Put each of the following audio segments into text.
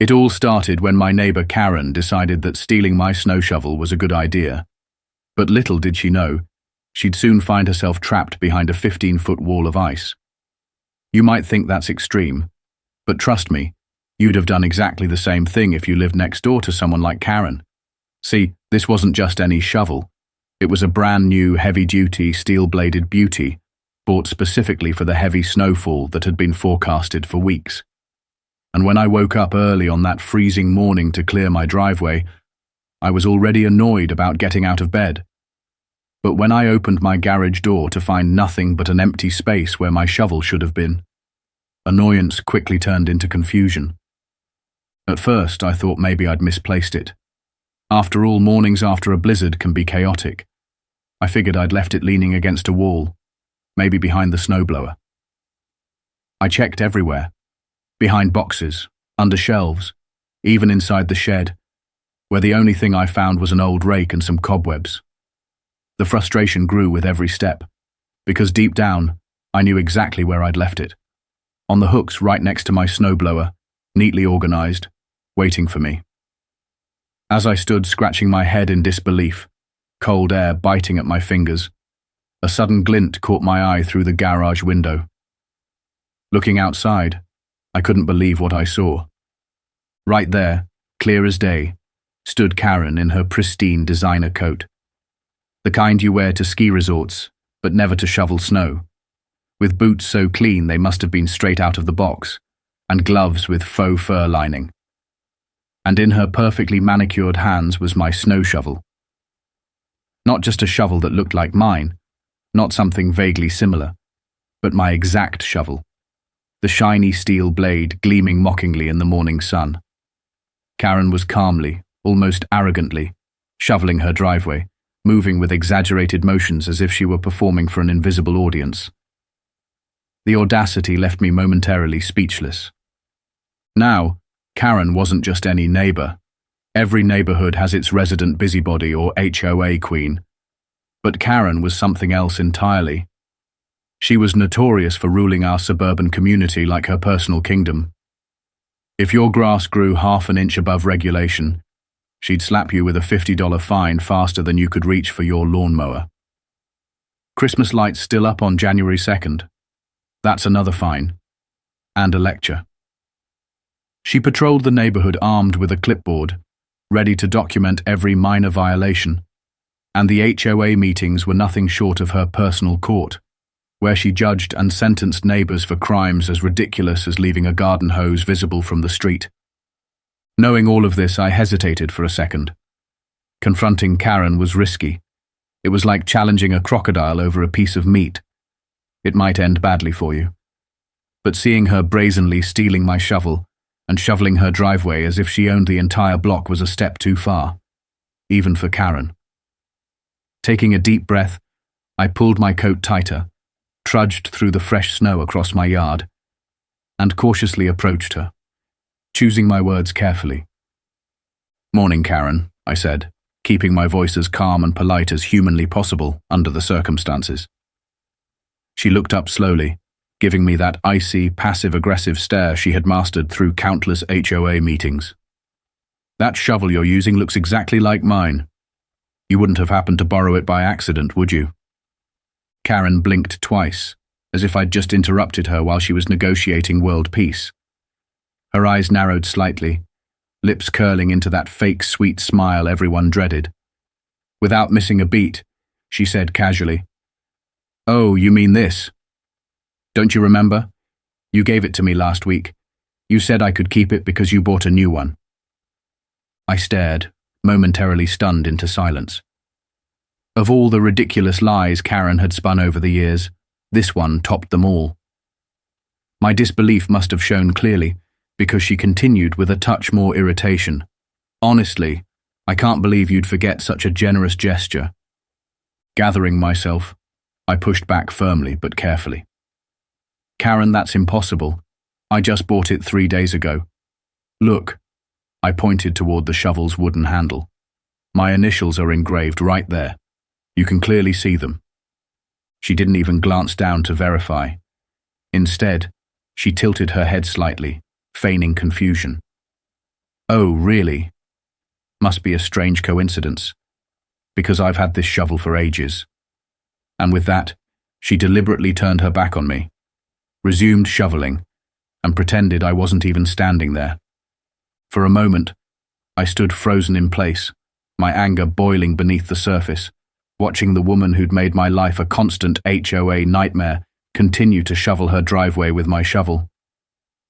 It all started when my neighbor Karen decided that stealing my snow shovel was a good idea. But little did she know, she'd soon find herself trapped behind a 15-foot wall of ice. You might think that's extreme, but trust me, you'd have done exactly the same thing if you lived next door to someone like Karen. See, this wasn't just any shovel. It was a brand new, heavy-duty, steel-bladed beauty, bought specifically for the heavy snowfall that had been forecasted for weeks. And when I woke up early on that freezing morning to clear my driveway, I was already annoyed about getting out of bed. But when I opened my garage door to find nothing but an empty space where my shovel should have been, annoyance quickly turned into confusion. At first, I thought maybe I'd misplaced it. After all, mornings after a blizzard can be chaotic. I figured I'd left it leaning against a wall, maybe behind the snowblower. I checked everywhere. Behind boxes, under shelves, even inside the shed, where the only thing I found was an old rake and some cobwebs. The frustration grew with every step, because deep down, I knew exactly where I'd left it. On the hooks right next to my snowblower, neatly organized, waiting for me. As I stood scratching my head in disbelief, cold air biting at my fingers, a sudden glint caught my eye through the garage window. Looking outside, I couldn't believe what I saw. Right there, clear as day, stood Karen in her pristine designer coat. The kind you wear to ski resorts, but never to shovel snow. With boots so clean they must have been straight out of the box, and gloves with faux fur lining. And in her perfectly manicured hands was my snow shovel. Not just a shovel that looked like mine, not something vaguely similar, but my exact shovel. The shiny steel blade gleaming mockingly in the morning sun. Karen was calmly, almost arrogantly, shoveling her driveway, moving with exaggerated motions as if she were performing for an invisible audience. The audacity left me momentarily speechless. Now, Karen wasn't just any neighbor. Every neighborhood has its resident busybody or HOA queen. But Karen was something else entirely. She was notorious for ruling our suburban community like her personal kingdom. If your grass grew half an inch above regulation, she'd slap you with a $50 fine faster than you could reach for your lawnmower. Christmas lights still up on January 2nd. That's another fine. And a lecture. She patrolled the neighborhood armed with a clipboard, ready to document every minor violation. And the HOA meetings were nothing short of her personal court, where she judged and sentenced neighbors for crimes as ridiculous as leaving a garden hose visible from the street. Knowing all of this, I hesitated for a second. Confronting Karen was risky. It was like challenging a crocodile over a piece of meat. It might end badly for you. But seeing her brazenly stealing my shovel and shoveling her driveway as if she owned the entire block was a step too far, even for Karen. Taking a deep breath, I pulled my coat tighter, trudged through the fresh snow across my yard, and cautiously approached her, choosing my words carefully. "Morning, Karen," I said, keeping my voice as calm and polite as humanly possible under the circumstances. She looked up slowly, giving me that icy, passive-aggressive stare she had mastered through countless HOA meetings. "That shovel you're using looks exactly like mine. You wouldn't have happened to borrow it by accident, would you?" Karen blinked twice, as if I'd just interrupted her while she was negotiating world peace. Her eyes narrowed slightly, lips curling into that fake sweet smile everyone dreaded. Without missing a beat, she said casually, "Oh, you mean this? Don't you remember? You gave it to me last week. You said I could keep it because you bought a new one." I stared, momentarily stunned into silence. Of all the ridiculous lies Karen had spun over the years, this one topped them all. My disbelief must have shown clearly, because she continued with a touch more irritation. "Honestly, I can't believe you'd forget such a generous gesture." Gathering myself, I pushed back firmly but carefully. "Karen, that's impossible. I just bought it 3 days ago. Look." I pointed toward the shovel's wooden handle. "My initials are engraved right there. You can clearly see them." She didn't even glance down to verify. Instead, she tilted her head slightly, feigning confusion. Oh, really? Must be a strange coincidence, because I've had this shovel for ages. And with that, she deliberately turned her back on me, resumed shoveling, and pretended I wasn't even standing there. For a moment, I stood frozen in place, my anger boiling beneath the surface, watching the woman who'd made my life a constant HOA nightmare continue to shovel her driveway with my shovel,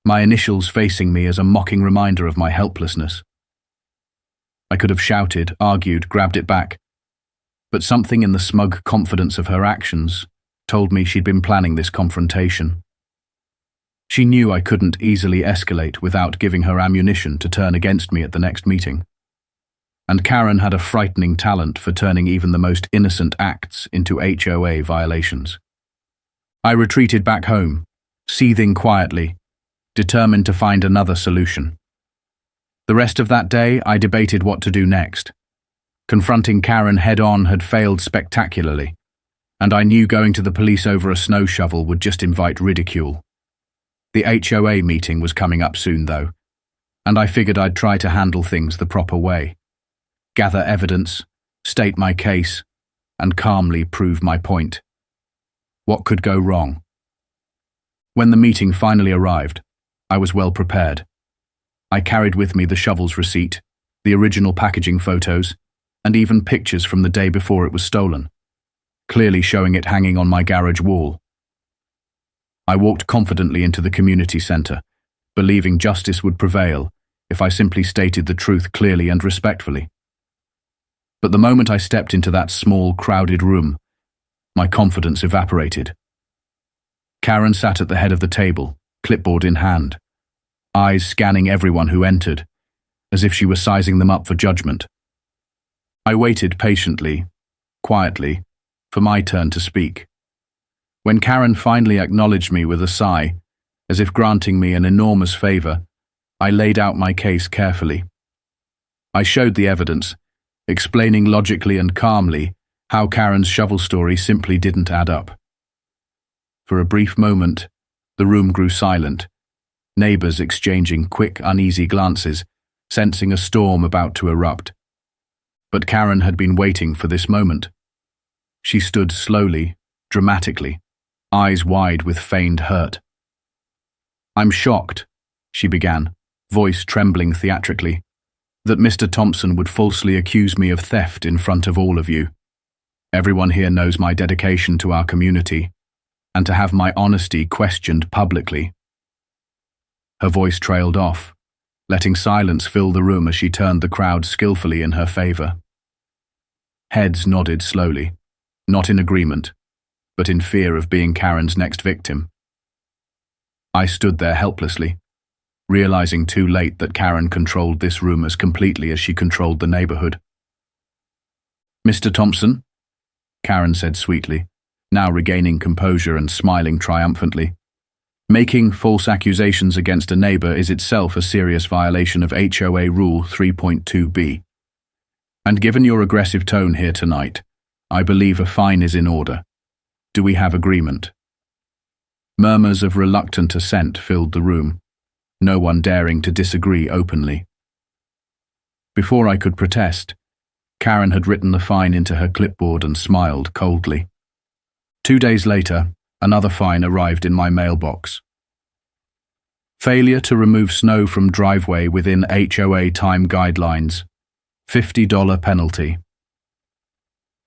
my initials facing me as a mocking reminder of my helplessness. I could have shouted, argued, grabbed it back, but something in the smug confidence of her actions told me she'd been planning this confrontation. She knew I couldn't easily escalate without giving her ammunition to turn against me at the next meeting. And Karen had a frightening talent for turning even the most innocent acts into HOA violations. I retreated back home, seething quietly, determined to find another solution. The rest of that day, I debated what to do next. Confronting Karen head-on had failed spectacularly, and I knew going to the police over a snow shovel would just invite ridicule. The HOA meeting was coming up soon, though, and I figured I'd try to handle things the proper way. Gather evidence, state my case, and calmly prove my point. What could go wrong? When the meeting finally arrived, I was well prepared. I carried with me the shovel's receipt, the original packaging photos, and even pictures from the day before it was stolen, clearly showing it hanging on my garage wall. I walked confidently into the community center, believing justice would prevail if I simply stated the truth clearly and respectfully. But the moment I stepped into that small, crowded room, my confidence evaporated. Karen sat at the head of the table, clipboard in hand, eyes scanning everyone who entered, as if she were sizing them up for judgment. I waited patiently, quietly, for my turn to speak. When Karen finally acknowledged me with a sigh, as if granting me an enormous favor, I laid out my case carefully. I showed the evidence, explaining logically and calmly how Karen's shovel story simply didn't add up. For a brief moment, the room grew silent, neighbors exchanging quick, uneasy glances, sensing a storm about to erupt. But Karen had been waiting for this moment. She stood slowly, dramatically, eyes wide with feigned hurt. "I'm shocked," she began, voice trembling theatrically, "that Mr. Thompson would falsely accuse me of theft in front of all of you. Everyone here knows my dedication to our community, and to have my honesty questioned publicly." Her voice trailed off, letting silence fill the room as she turned the crowd skillfully in her favor. Heads nodded slowly, not in agreement, but in fear of being Karen's next victim. I stood there helplessly, realizing too late that Karen controlled this room as completely as she controlled the neighborhood. "Mr. Thompson," Karen said sweetly, now regaining composure and smiling triumphantly, "making false accusations against a neighbor is itself a serious violation of HOA Rule 3.2b. And given your aggressive tone here tonight, I believe a fine is in order. Do we have agreement?" Murmurs of reluctant assent filled the room, no one daring to disagree openly. Before I could protest, Karen had written the fine into her clipboard and smiled coldly. 2 days later, another fine arrived in my mailbox. Failure to remove snow from driveway within HOA time guidelines. $50 penalty.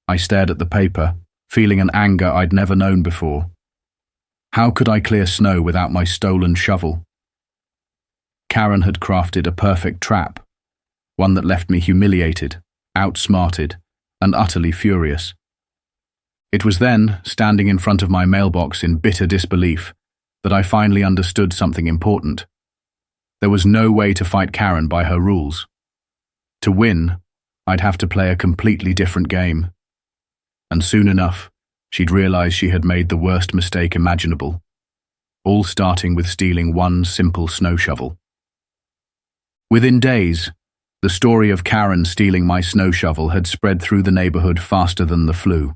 I stared at the paper, feeling an anger I'd never known before. How could I clear snow without my stolen shovel? Karen had crafted a perfect trap, one that left me humiliated, outsmarted, and utterly furious. It was then, standing in front of my mailbox in bitter disbelief, that I finally understood something important. There was no way to fight Karen by her rules. To win, I'd have to play a completely different game. And soon enough, she'd realize she had made the worst mistake imaginable, all starting with stealing one simple snow shovel. Within days, the story of Karen stealing my snow shovel had spread through the neighborhood faster than the flu.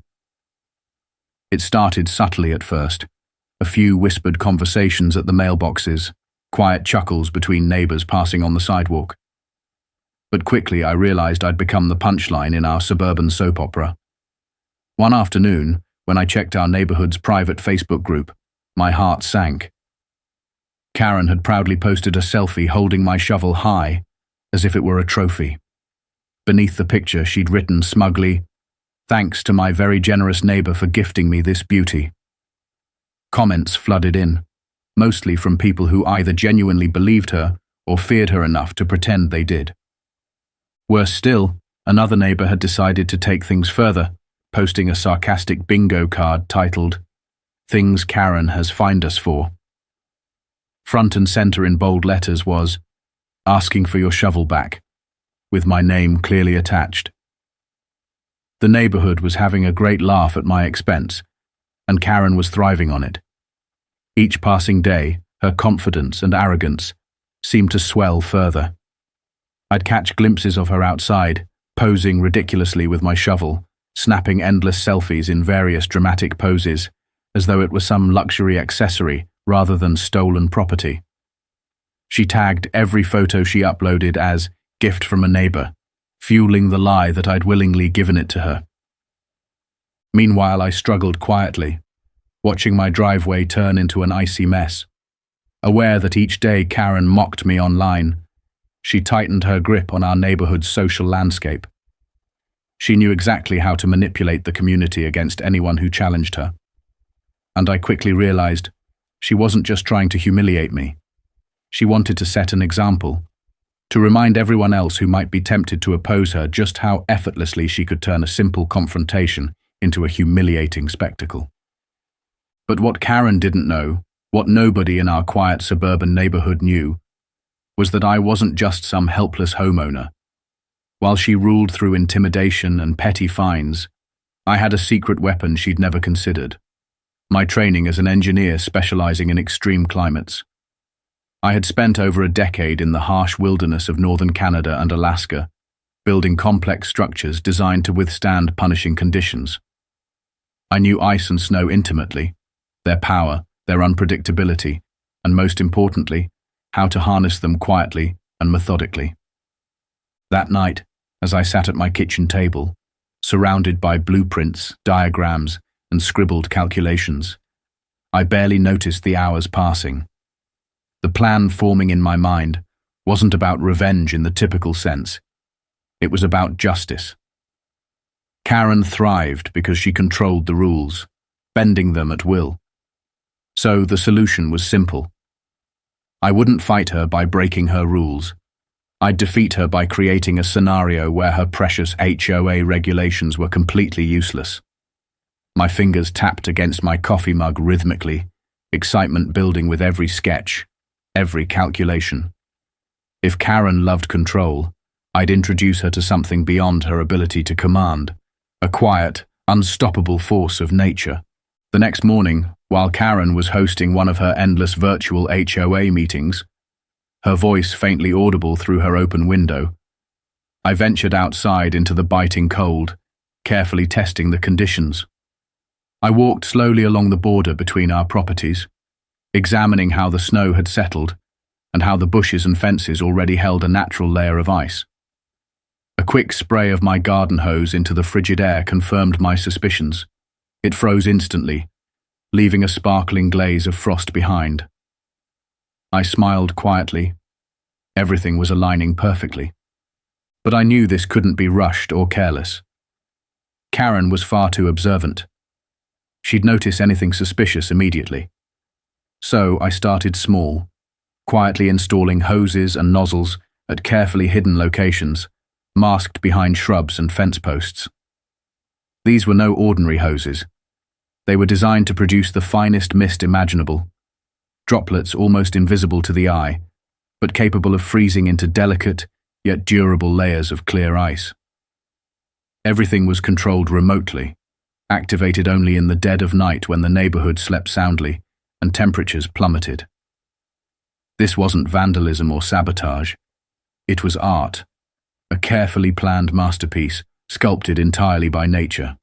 It started subtly at first, a few whispered conversations at the mailboxes, quiet chuckles between neighbors passing on the sidewalk. But quickly I realized I'd become the punchline in our suburban soap opera. One afternoon, when I checked our neighborhood's private Facebook group, my heart sank. Karen had proudly posted a selfie holding my shovel high, as if it were a trophy. Beneath the picture, she'd written smugly, "Thanks to my very generous neighbor for gifting me this beauty." Comments flooded in, mostly from people who either genuinely believed her or feared her enough to pretend they did. Worse still, another neighbor had decided to take things further, posting a sarcastic bingo card titled, "Things Karen has fined us for." Front and center in bold letters was, "Asking for your shovel back," with my name clearly attached. The neighborhood was having a great laugh at my expense, and Karen was thriving on it. Each passing day, her confidence and arrogance seemed to swell further. I'd catch glimpses of her outside, posing ridiculously with my shovel, snapping endless selfies in various dramatic poses, as though it were some luxury accessory rather than stolen property. She tagged every photo she uploaded as "gift from a neighbor," fueling the lie that I'd willingly given it to her. Meanwhile, I struggled quietly, watching my driveway turn into an icy mess. Aware that each day Karen mocked me online, she tightened her grip on our neighborhood's social landscape. She knew exactly how to manipulate the community against anyone who challenged her. And I quickly realized she wasn't just trying to humiliate me. She wanted to set an example, to remind everyone else who might be tempted to oppose her just how effortlessly she could turn a simple confrontation into a humiliating spectacle. But what Karen didn't know, what nobody in our quiet suburban neighborhood knew, was that I wasn't just some helpless homeowner. While she ruled through intimidation and petty fines, I had a secret weapon she'd never considered: my training as an engineer specializing in extreme climates. I had spent over a decade in the harsh wilderness of northern Canada and Alaska, building complex structures designed to withstand punishing conditions. I knew ice and snow intimately, their power, their unpredictability, and most importantly, how to harness them quietly and methodically. That night, as I sat at my kitchen table, surrounded by blueprints, diagrams, and scribbled calculations, I barely noticed the hours passing. The plan forming in my mind wasn't about revenge in the typical sense. It was about justice. Karen thrived because she controlled the rules, bending them at will. So the solution was simple. I wouldn't fight her by breaking her rules. I'd defeat her by creating a scenario where her precious HOA regulations were completely useless. My fingers tapped against my coffee mug rhythmically, excitement building with every sketch, every calculation. If Karen loved control, I'd introduce her to something beyond her ability to command, a quiet, unstoppable force of nature. The next morning, while Karen was hosting one of her endless virtual HOA meetings, her voice faintly audible through her open window, I ventured outside into the biting cold, carefully testing the conditions. I walked slowly along the border between our properties, examining how the snow had settled and how the bushes and fences already held a natural layer of ice. A quick spray of my garden hose into the frigid air confirmed my suspicions. It froze instantly, leaving a sparkling glaze of frost behind. I smiled quietly. Everything was aligning perfectly. But I knew this couldn't be rushed or careless. Karen was far too observant. She'd notice anything suspicious immediately. So I started small, quietly installing hoses and nozzles at carefully hidden locations, masked behind shrubs and fence posts. These were no ordinary hoses. They were designed to produce the finest mist imaginable, droplets almost invisible to the eye, but capable of freezing into delicate, yet durable layers of clear ice. Everything was controlled remotely, activated only in the dead of night when the neighborhood slept soundly and temperatures plummeted. This wasn't vandalism or sabotage. It was art, a carefully planned masterpiece sculpted entirely by nature.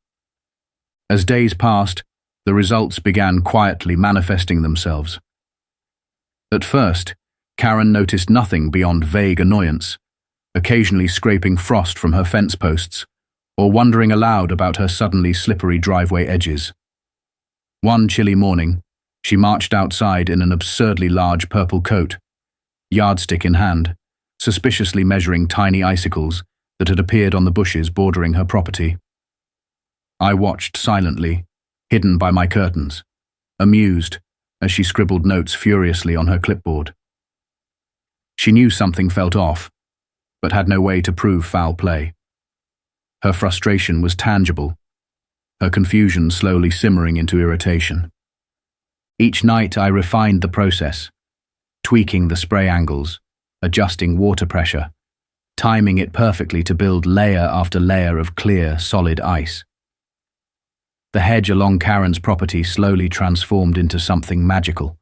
As days passed, the results began quietly manifesting themselves. At first, Karen noticed nothing beyond vague annoyance, occasionally scraping frost from her fence posts, or wondering aloud about her suddenly slippery driveway edges. One chilly morning, she marched outside in an absurdly large purple coat, yardstick in hand, suspiciously measuring tiny icicles that had appeared on the bushes bordering her property. I watched silently, hidden by my curtains, amused as she scribbled notes furiously on her clipboard. She knew something felt off, but had no way to prove foul play. Her frustration was tangible, her confusion slowly simmering into irritation. Each night I refined the process, tweaking the spray angles, adjusting water pressure, timing it perfectly to build layer after layer of clear, solid ice. The hedge along Karen's property slowly transformed into something magical,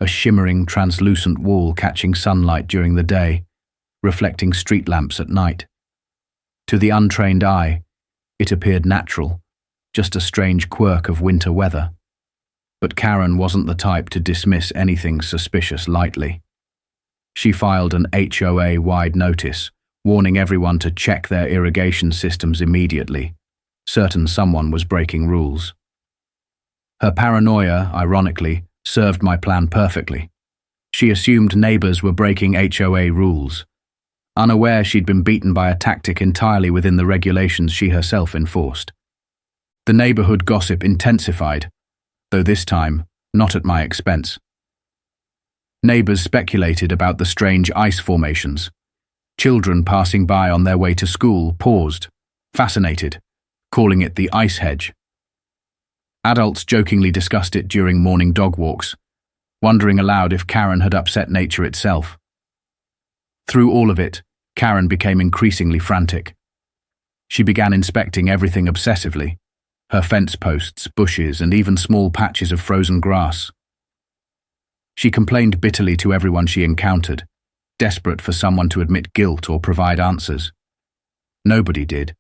a shimmering, translucent wall catching sunlight during the day, reflecting street lamps at night. To the untrained eye, it appeared natural, just a strange quirk of winter weather. But Karen wasn't the type to dismiss anything suspicious lightly. She filed an HOA-wide notice, warning everyone to check their irrigation systems immediately, certain someone was breaking rules. Her paranoia, ironically, served my plan perfectly. She assumed neighbors were breaking HOA rules, unaware she'd been beaten by a tactic entirely within the regulations she herself enforced. The neighborhood gossip intensified, though this time not at my expense. Neighbors speculated about the strange ice formations. Children passing by on their way to school paused, fascinated, calling it the ice hedge. Adults jokingly discussed it during morning dog walks, wondering aloud if Karen had upset nature itself. Through all of it, Karen became increasingly frantic. She began inspecting everything obsessively, her fence posts, bushes, and even small patches of frozen grass. She complained bitterly to everyone she encountered, desperate for someone to admit guilt or provide answers. Nobody did,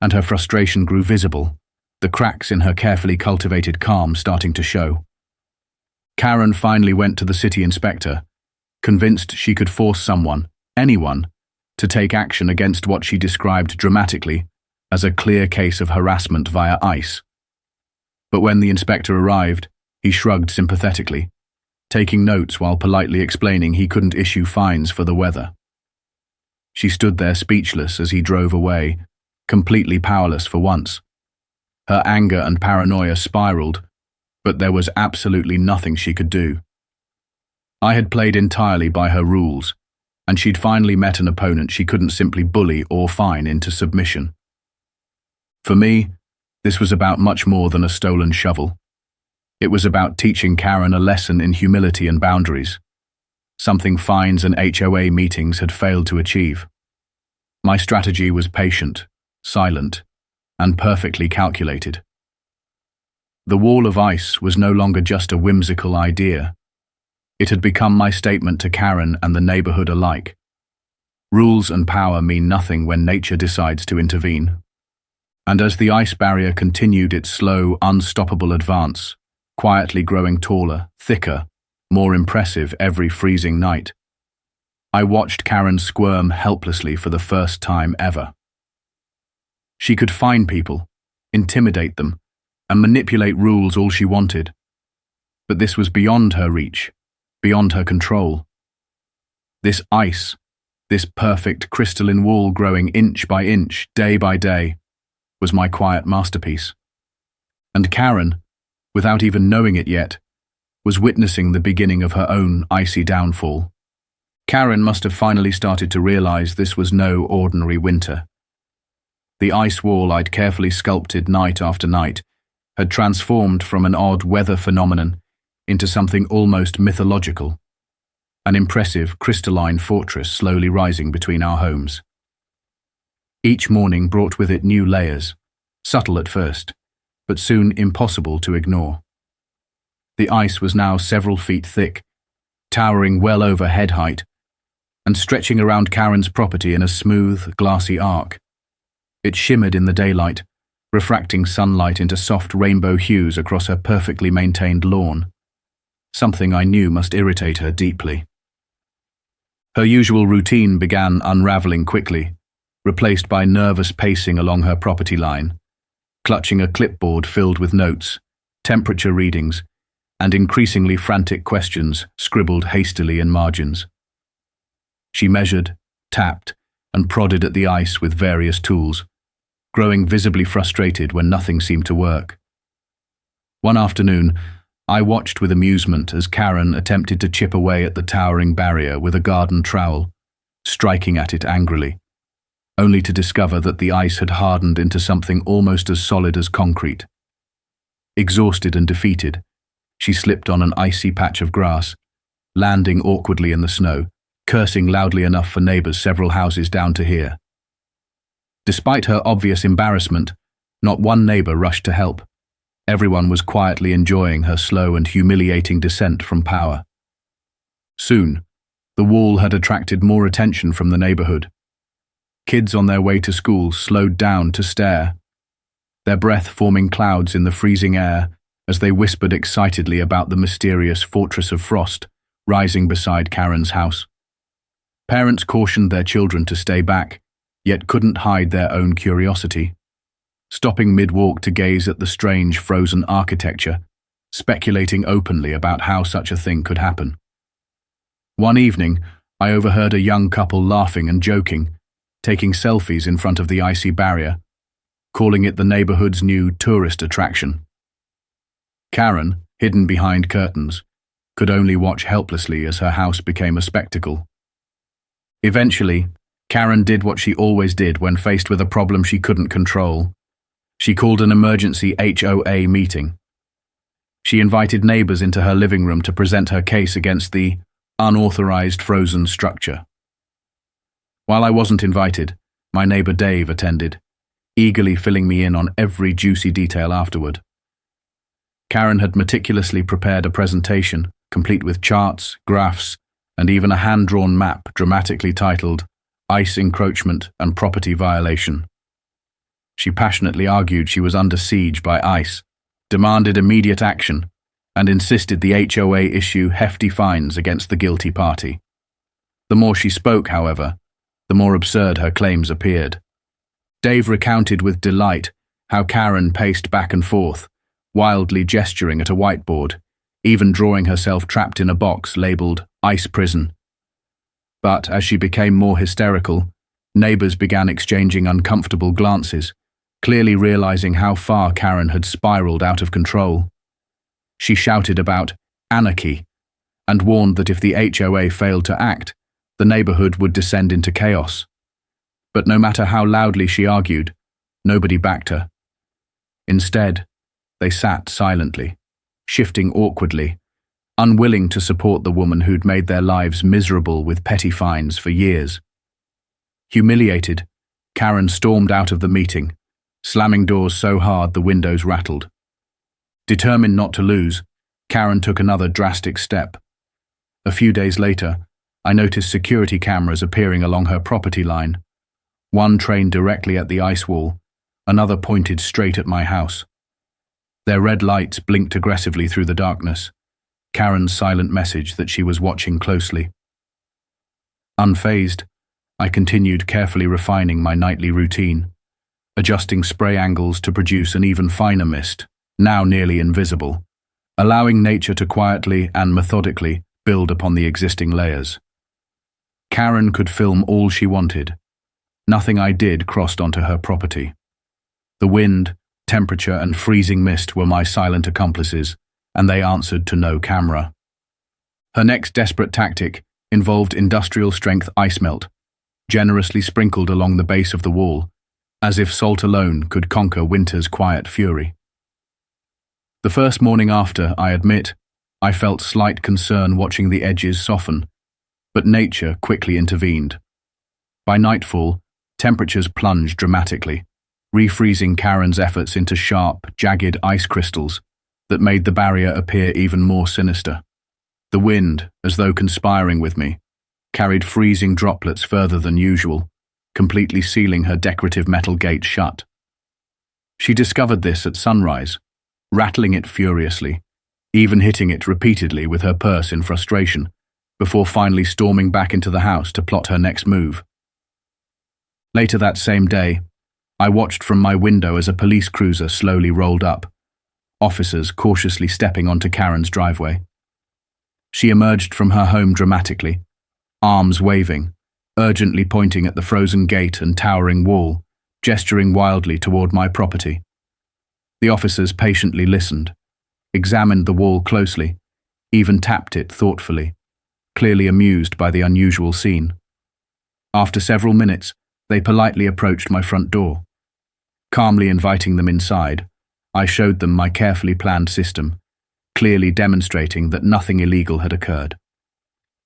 and her frustration grew visible, the cracks in her carefully cultivated calm starting to show. Karen finally went to the city inspector, convinced she could force someone, anyone, to take action against what she described dramatically as a clear case of harassment via ice. But when the inspector arrived, he shrugged sympathetically, taking notes while politely explaining he couldn't issue fines for the weather. She stood there speechless as he drove away, completely powerless for once. Her anger and paranoia spiraled, but there was absolutely nothing she could do. I had played entirely by her rules, and she'd finally met an opponent she couldn't simply bully or fine into submission. For me, this was about much more than a stolen shovel. It was about teaching Karen a lesson in humility and boundaries, something fines and HOA meetings had failed to achieve. My strategy was patient, silent, and perfectly calculated. The wall of ice was no longer just a whimsical idea. It had become my statement to Karen and the neighborhood alike. Rules and power mean nothing when nature decides to intervene. And as the ice barrier continued its slow, unstoppable advance, quietly growing taller, thicker, more impressive every freezing night, I watched Karen squirm helplessly for the first time ever. She could fine people, intimidate them, and manipulate rules all she wanted. But this was beyond her reach, beyond her control. This ice, this perfect crystalline wall growing inch by inch, day by day, was my quiet masterpiece. And Karen, without even knowing it yet, was witnessing the beginning of her own icy downfall. Karen must have finally started to realize this was no ordinary winter. The ice wall I'd carefully sculpted night after night had transformed from an odd weather phenomenon into something almost mythological, an impressive crystalline fortress slowly rising between our homes. Each morning brought with it new layers, subtle at first, but soon impossible to ignore. The ice was now several feet thick, towering well over head height, and stretching around Karen's property in a smooth, glassy arc. It shimmered in the daylight, refracting sunlight into soft rainbow hues across her perfectly maintained lawn, something I knew must irritate her deeply. Her usual routine began unraveling quickly, replaced by nervous pacing along her property line, clutching a clipboard filled with notes, temperature readings, and increasingly frantic questions scribbled hastily in margins. She measured, tapped, and prodded at the ice with various tools, growing visibly frustrated when nothing seemed to work. One afternoon, I watched with amusement as Karen attempted to chip away at the towering barrier with a garden trowel, striking at it angrily, only to discover that the ice had hardened into something almost as solid as concrete. Exhausted and defeated, she slipped on an icy patch of grass, landing awkwardly in the snow, cursing loudly enough for neighbors several houses down to hear. Despite her obvious embarrassment, not one neighbor rushed to help. Everyone was quietly enjoying her slow and humiliating descent from power. Soon, the wall had attracted more attention from the neighborhood. Kids on their way to school slowed down to stare, their breath forming clouds in the freezing air as they whispered excitedly about the mysterious fortress of frost rising beside Karen's house. Parents cautioned their children to stay back, yet couldn't hide their own curiosity, stopping mid-walk to gaze at the strange frozen architecture, speculating openly about how such a thing could happen. One evening, I overheard a young couple laughing and joking, taking selfies in front of the icy barrier, calling it the neighborhood's new tourist attraction. Karen, hidden behind curtains, could only watch helplessly as her house became a spectacle. Eventually, Karen did what she always did when faced with a problem she couldn't control. She called an emergency HOA meeting. She invited neighbors into her living room to present her case against the unauthorized frozen structure. While I wasn't invited, my neighbor Dave attended, eagerly filling me in on every juicy detail afterward. Karen had meticulously prepared a presentation, complete with charts, graphs, and even a hand-drawn map dramatically titled Ice Encroachment and Property Violation. She passionately argued she was under siege by ice, demanded immediate action, and insisted the HOA issue hefty fines against the guilty party. The more she spoke, however, the more absurd her claims appeared. Dave recounted with delight how Karen paced back and forth, wildly gesturing at a whiteboard, even drawing herself trapped in a box labeled Ice Prison. But as she became more hysterical, neighbors began exchanging uncomfortable glances, clearly realizing how far Karen had spiraled out of control. She shouted about anarchy and warned that if the HOA failed to act, the neighborhood would descend into chaos. But no matter how loudly she argued, nobody backed her. Instead, they sat silently, shifting awkwardly, unwilling to support the woman who'd made their lives miserable with petty fines for years. Humiliated, Karen stormed out of the meeting, slamming doors so hard the windows rattled. Determined not to lose, Karen took another drastic step. A few days later, I noticed security cameras appearing along her property line. One trained directly at the ice wall, another pointed straight at my house. Their red lights blinked aggressively through the darkness, Karen's silent message that she was watching closely. Unfazed, I continued carefully refining my nightly routine, adjusting spray angles to produce an even finer mist, now nearly invisible, allowing nature to quietly and methodically build upon the existing layers. Karen could film all she wanted. Nothing I did crossed onto her property. The wind, temperature, and freezing mist were my silent accomplices, and they answered to no camera. Her next desperate tactic involved industrial-strength ice melt, generously sprinkled along the base of the wall, as if salt alone could conquer winter's quiet fury. The first morning after, I admit, I felt slight concern watching the edges soften, but nature quickly intervened. By nightfall, temperatures plunged dramatically, refreezing Karen's efforts into sharp, jagged ice crystals that made the barrier appear even more sinister. The wind, as though conspiring with me, carried freezing droplets further than usual, completely sealing her decorative metal gate shut. She discovered this at sunrise, rattling it furiously, even hitting it repeatedly with her purse in frustration, before finally storming back into the house to plot her next move. Later that same day, I watched from my window as a police cruiser slowly rolled up, officers cautiously stepping onto Karen's driveway. She emerged from her home dramatically, arms waving, urgently pointing at the frozen gate and towering wall, gesturing wildly toward my property. The officers patiently listened, examined the wall closely, even tapped it thoughtfully, clearly amused by the unusual scene. After several minutes, they politely approached my front door. Calmly inviting them inside, I showed them my carefully planned system, clearly demonstrating that nothing illegal had occurred.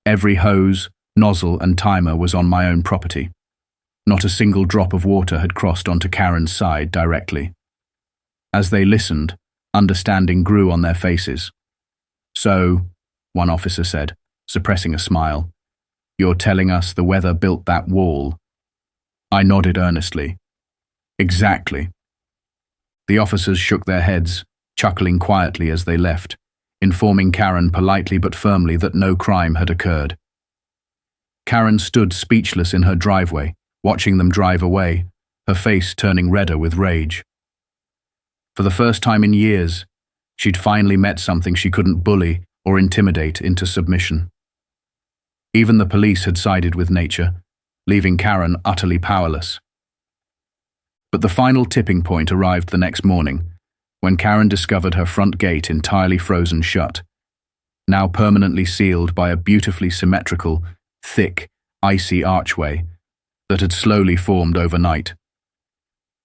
Every hose, nozzle, and timer was on my own property. Not a single drop of water had crossed onto Karen's side directly. As they listened, understanding grew on their faces. "So," one officer said, suppressing a smile, "you're telling us the weather built that wall?" I nodded earnestly. "Exactly." The officers shook their heads, chuckling quietly as they left, informing Karen politely but firmly that no crime had occurred. Karen stood speechless in her driveway, watching them drive away, her face turning redder with rage. For the first time in years, she'd finally met something she couldn't bully or intimidate into submission. Even the police had sided with nature, leaving Karen utterly powerless. But the final tipping point arrived the next morning, when Karen discovered her front gate entirely frozen shut, now permanently sealed by a beautifully symmetrical, thick, icy archway that had slowly formed overnight.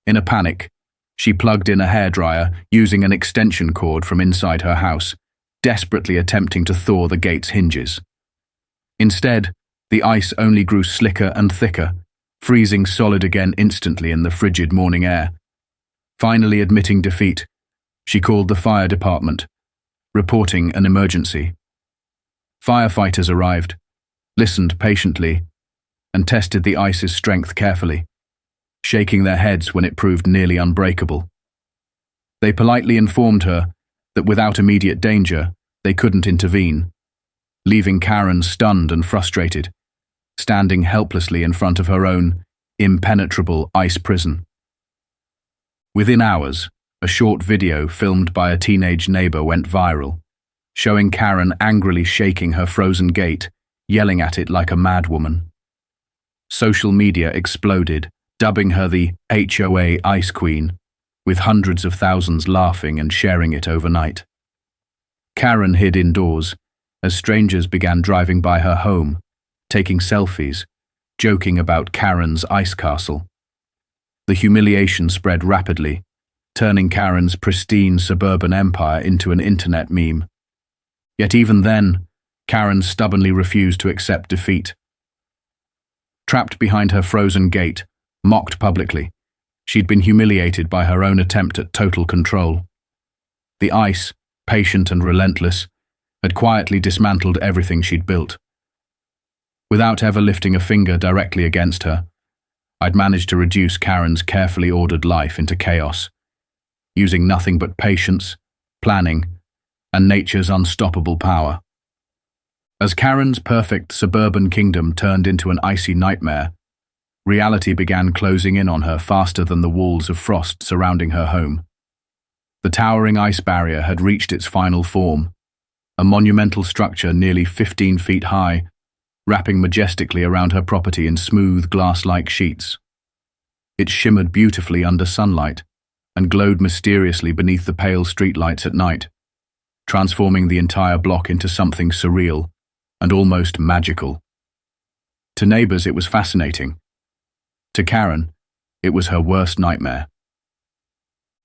In a panic, she plugged in a hairdryer using an extension cord from inside her house, desperately attempting to thaw the gate's hinges. Instead, the ice only grew slicker and thicker, freezing solid again instantly in the frigid morning air. Finally admitting defeat, she called the fire department, reporting an emergency. Firefighters arrived, listened patiently, and tested the ice's strength carefully, shaking their heads when it proved nearly unbreakable. They politely informed her that without immediate danger, they couldn't intervene, leaving Karen stunned and frustrated, standing helplessly in front of her own impenetrable ice prison. Within hours, a short video filmed by a teenage neighbor went viral, showing Karen angrily shaking her frozen gate, yelling at it like a madwoman. Social media exploded, dubbing her the HOA Ice Queen, with hundreds of thousands laughing and sharing it overnight. Karen hid indoors as strangers began driving by her home, taking selfies, joking about Karen's ice castle. The humiliation spread rapidly, turning Karen's pristine suburban empire into an internet meme. Yet even then, Karen stubbornly refused to accept defeat. Trapped behind her frozen gate, mocked publicly, she'd been humiliated by her own attempt at total control. The ice, patient and relentless, had quietly dismantled everything she'd built. Without ever lifting a finger directly against her, I'd managed to reduce Karen's carefully ordered life into chaos, using nothing but patience, planning, and nature's unstoppable power. As Karen's perfect suburban kingdom turned into an icy nightmare, reality began closing in on her faster than the walls of frost surrounding her home. The towering ice barrier had reached its final form, a monumental structure nearly 15 feet high, wrapping majestically around her property in smooth, glass-like sheets. It shimmered beautifully under sunlight and glowed mysteriously beneath the pale streetlights at night, transforming the entire block into something surreal and almost magical. To neighbors, it was fascinating. To Karen, it was her worst nightmare.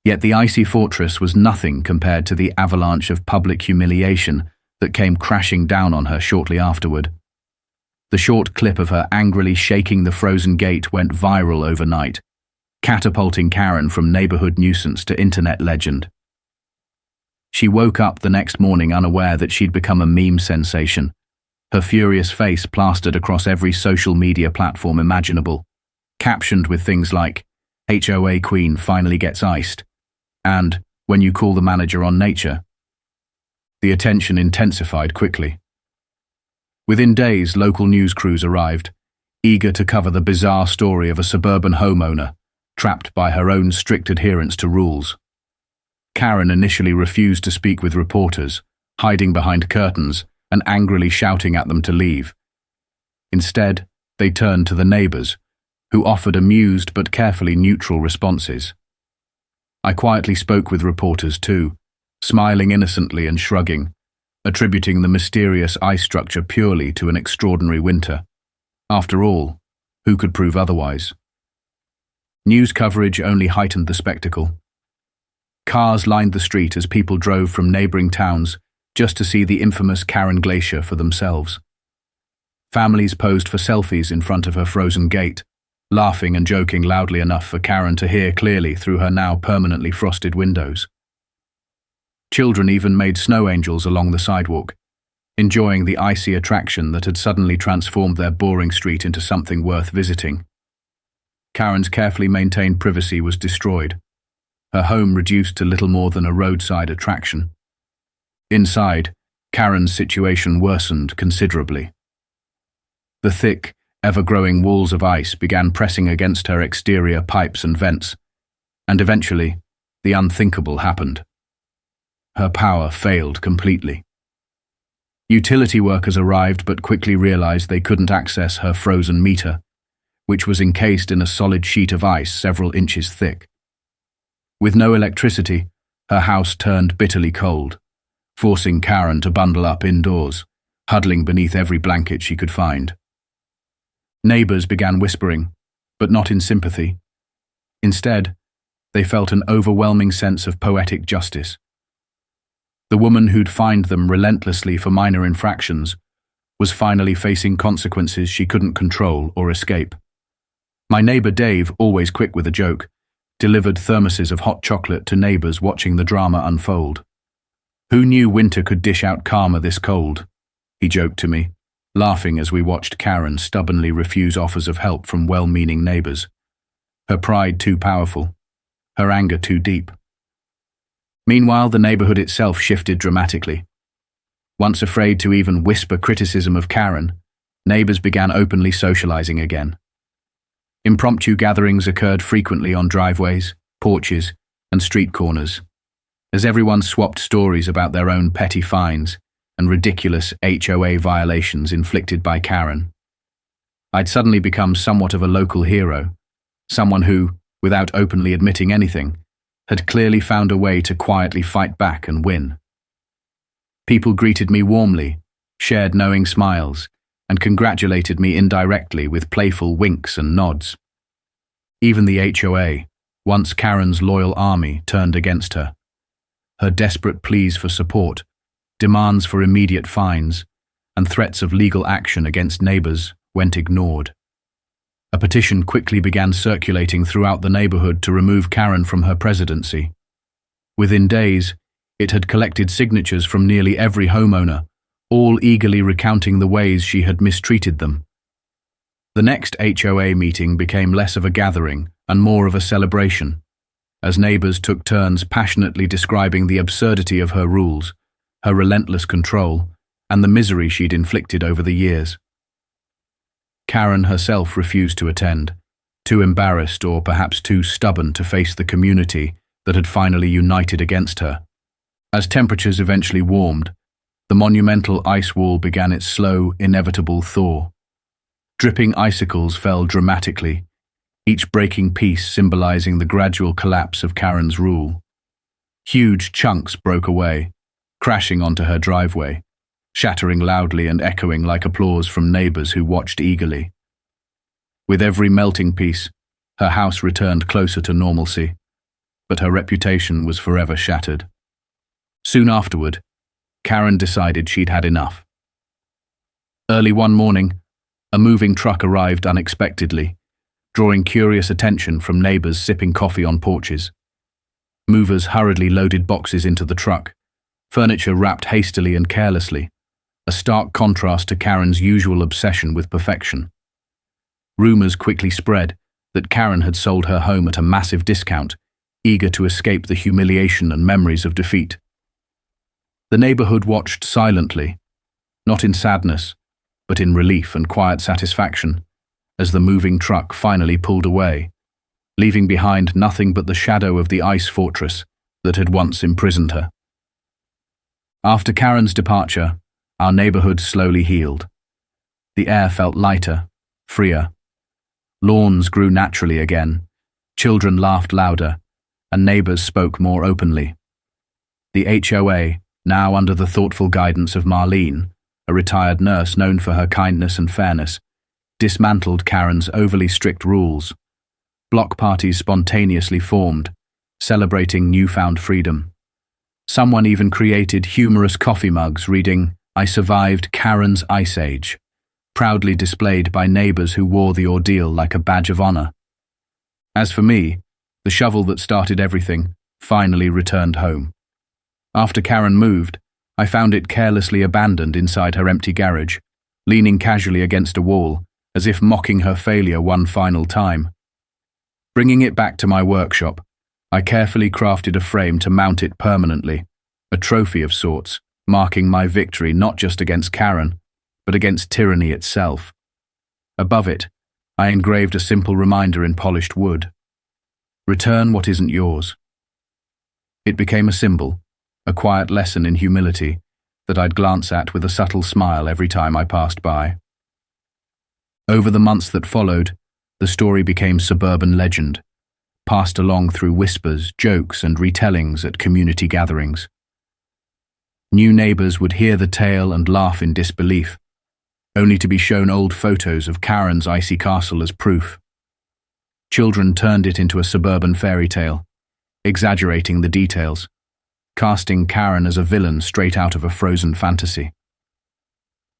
Yet the icy fortress was nothing compared to the avalanche of public humiliation that came crashing down on her shortly afterward. The short clip of her angrily shaking the frozen gate went viral overnight, catapulting Karen from neighborhood nuisance to internet legend. She woke up the next morning unaware that she'd become a meme sensation, her furious face plastered across every social media platform imaginable, captioned with things like, "HOA Queen finally gets iced," and "When you call the manager on nature." The attention intensified quickly. Within days, local news crews arrived, eager to cover the bizarre story of a suburban homeowner trapped by her own strict adherence to rules. Karen initially refused to speak with reporters, hiding behind curtains and angrily shouting at them to leave. Instead, they turned to the neighbors, who offered amused but carefully neutral responses. I quietly spoke with reporters too, smiling innocently and shrugging, attributing the mysterious ice structure purely to an extraordinary winter. After all, who could prove otherwise? News coverage only heightened the spectacle. Cars lined the street as people drove from neighboring towns just to see the infamous Karen Glacier for themselves. Families posed for selfies in front of her frozen gate, laughing and joking loudly enough for Karen to hear clearly through her now permanently frosted windows. Children even made snow angels along the sidewalk, enjoying the icy attraction that had suddenly transformed their boring street into something worth visiting. Karen's carefully maintained privacy was destroyed, her home reduced to little more than a roadside attraction. Inside, Karen's situation worsened considerably. The thick, ever-growing walls of ice began pressing against her exterior pipes and vents, and eventually, the unthinkable happened. Her power failed completely. Utility workers arrived but quickly realized they couldn't access her frozen meter, which was encased in a solid sheet of ice several inches thick. With no electricity, her house turned bitterly cold, forcing Karen to bundle up indoors, huddling beneath every blanket she could find. Neighbors began whispering, but not in sympathy. Instead, they felt an overwhelming sense of poetic justice. The woman who'd fined them relentlessly for minor infractions was finally facing consequences she couldn't control or escape. My neighbor Dave, always quick with a joke, delivered thermoses of hot chocolate to neighbors watching the drama unfold. "Who knew winter could dish out karma this cold?" he joked to me, laughing as we watched Karen stubbornly refuse offers of help from well-meaning neighbors. Her pride too powerful, her anger too deep. Meanwhile, the neighborhood itself shifted dramatically. Once afraid to even whisper criticism of Karen, neighbors began openly socializing again. Impromptu gatherings occurred frequently on driveways, porches, and street corners, as everyone swapped stories about their own petty fines and ridiculous HOA violations inflicted by Karen. I'd suddenly become somewhat of a local hero, someone who, without openly admitting anything, had clearly found a way to quietly fight back and win. People greeted me warmly, shared knowing smiles, and congratulated me indirectly with playful winks and nods. Even the HOA, once Karen's loyal army, turned against her. Her desperate pleas for support, demands for immediate fines, and threats of legal action against neighbors went ignored. A petition quickly began circulating throughout the neighborhood to remove Karen from her presidency. Within days, it had collected signatures from nearly every homeowner, all eagerly recounting the ways she had mistreated them. The next HOA meeting became less of a gathering and more of a celebration, as neighbors took turns passionately describing the absurdity of her rules, her relentless control, and the misery she'd inflicted over the years. Karen herself refused to attend, too embarrassed or perhaps too stubborn to face the community that had finally united against her. As temperatures eventually warmed, the monumental ice wall began its slow, inevitable thaw. Dripping icicles fell dramatically, each breaking piece symbolizing the gradual collapse of Karen's rule. Huge chunks broke away, crashing onto her driveway, shattering loudly and echoing like applause from neighbors who watched eagerly. With every melting piece, her house returned closer to normalcy, but her reputation was forever shattered. Soon afterward, Karen decided she'd had enough. Early one morning, a moving truck arrived unexpectedly, drawing curious attention from neighbors sipping coffee on porches. Movers hurriedly loaded boxes into the truck, furniture wrapped hastily and carelessly, a stark contrast to Karen's usual obsession with perfection. Rumors quickly spread that Karen had sold her home at a massive discount, eager to escape the humiliation and memories of defeat. The neighborhood watched silently, not in sadness, but in relief and quiet satisfaction, as the moving truck finally pulled away, leaving behind nothing but the shadow of the ice fortress that had once imprisoned her. After Karen's departure, our neighborhood slowly healed. The air felt lighter, freer. Lawns grew naturally again, children laughed louder, and neighbors spoke more openly. The HOA, now under the thoughtful guidance of Marlene, a retired nurse known for her kindness and fairness, dismantled Karen's overly strict rules. Block parties spontaneously formed, celebrating newfound freedom. Someone even created humorous coffee mugs reading, "I survived Karen's Ice Age," proudly displayed by neighbors who wore the ordeal like a badge of honor. As for me, the shovel that started everything finally returned home. After Karen moved, I found it carelessly abandoned inside her empty garage, leaning casually against a wall, as if mocking her failure one final time. Bringing it back to my workshop, I carefully crafted a frame to mount it permanently, a trophy of sorts, marking my victory not just against Karen, but against tyranny itself. Above it, I engraved a simple reminder in polished wood: "Return what isn't yours." It became a symbol, a quiet lesson in humility that I'd glance at with a subtle smile every time I passed by. Over the months that followed, the story became suburban legend, passed along through whispers, jokes, and retellings at community gatherings. New neighbors would hear the tale and laugh in disbelief, only to be shown old photos of Karen's icy castle as proof. Children turned it into a suburban fairy tale, exaggerating the details, casting Karen as a villain straight out of a frozen fantasy.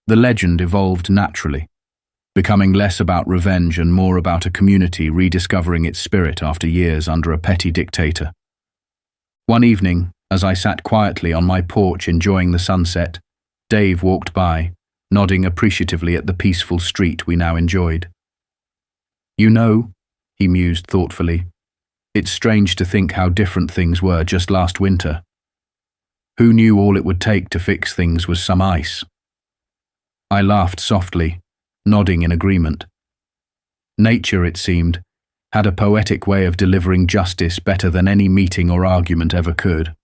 The legend evolved naturally, becoming less about revenge and more about a community rediscovering its spirit after years under a petty dictator. One evening, as I sat quietly on my porch enjoying the sunset, Dave walked by, nodding appreciatively at the peaceful street we now enjoyed. "You know," he mused thoughtfully, "it's strange to think how different things were just last winter. Who knew all it would take to fix things was some ice?" I laughed softly, nodding in agreement. Nature, it seemed, had a poetic way of delivering justice better than any meeting or argument ever could.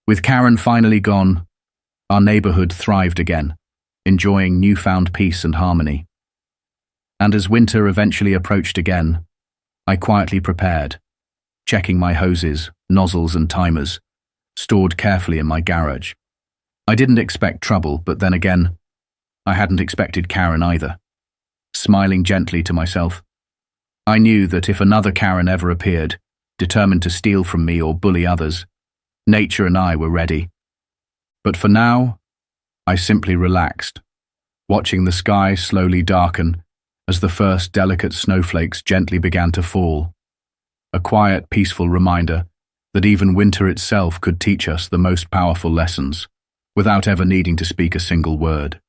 With Karen finally gone, our neighborhood thrived again, enjoying newfound peace and harmony. And as winter eventually approached again, I quietly prepared, checking my hoses, nozzles, and timers, stored carefully in my garage. I didn't expect trouble, but then again, I hadn't expected Karen either. Smiling gently to myself, I knew that if another Karen ever appeared, determined to steal from me or bully others, nature and I were ready. But for now, I simply relaxed, watching the sky slowly darken as the first delicate snowflakes gently began to fall. A quiet, peaceful reminder that even winter itself could teach us the most powerful lessons, without ever needing to speak a single word.